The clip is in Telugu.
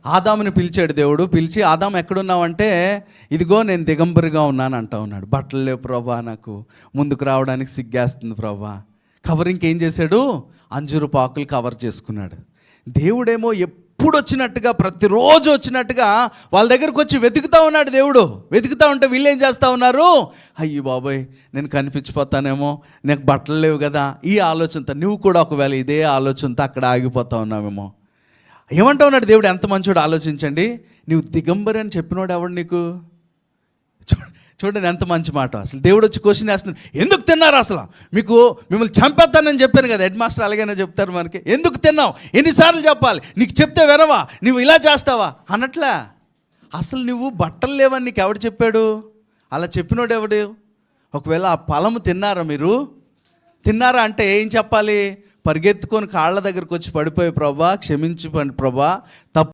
ఆదాముని పిలిచాడు దేవుడు. పిలిచి, ఆదాము ఎక్కడున్నావంటే, ఇదిగో నేను దిగంబరిగా ఉన్నాను అంటా ఉన్నాడు. బట్టలు లేవు ప్రభా, నాకు ముందుకు రావడానికి సిగ్గేస్తుంది ప్రభా. కవరింగ్ ఏం చేశాడు? అంజూరు పాకులు కవర్ చేసుకున్నాడు. దేవుడేమో ఎప్పుడు వచ్చినట్టుగా, ప్రతిరోజు వచ్చినట్టుగా వాళ్ళ దగ్గరకు వచ్చి వెతుకుతూ ఉన్నాడు దేవుడు. వెతుకుతూ ఉంటే వీళ్ళు ఏం చేస్తూ ఉన్నారు? అయ్యి బాబోయ్, నేను కనిపించిపోతానేమో, నాకు బట్టలు లేవు కదా, ఈ ఆలోచనతో నువ్వు కూడా ఒకవేళ ఇదే ఆలోచనతో అక్కడ ఆగిపోతా ఉన్నావేమో. ఏమంటా ఉన్నాడు దేవుడు? ఎంత మంచోడు ఆలోచించండి. నువ్వు దిగంబరి అని చెప్పినోడు ఎవడు నీకు? చూడండి ఎంత మంచి మాట. అసలు దేవుడు వచ్చి క్వశ్చన్ వేస్తున్నాడు, ఎందుకు తిన్నారు అసలు? మిమ్మల్ని చంపేస్తానని చెప్పాను కదా. హెడ్ మాస్టర్ అలాగైనా చెప్తారు మనకి. ఎందుకు తిన్నావు? ఎన్నిసార్లు చెప్పాలి? నీకు చెప్తే వినవా? నువ్వు ఇలా చేస్తావా అన్నట్లే. అసలు నువ్వు బట్టలు లేవని నీకు ఎవడు చెప్పాడు? అలా చెప్పినోడు ఎవడు? ఒకవేళ ఆ ఫలము తిన్నారా మీరు? తిన్నారా అంటే ఏం చెప్పాలి? పరిగెత్తుకొని కాళ్ళ దగ్గరకు వచ్చి పడిపోయి, ప్రభా క్షమించు ప్రభా, తప్పు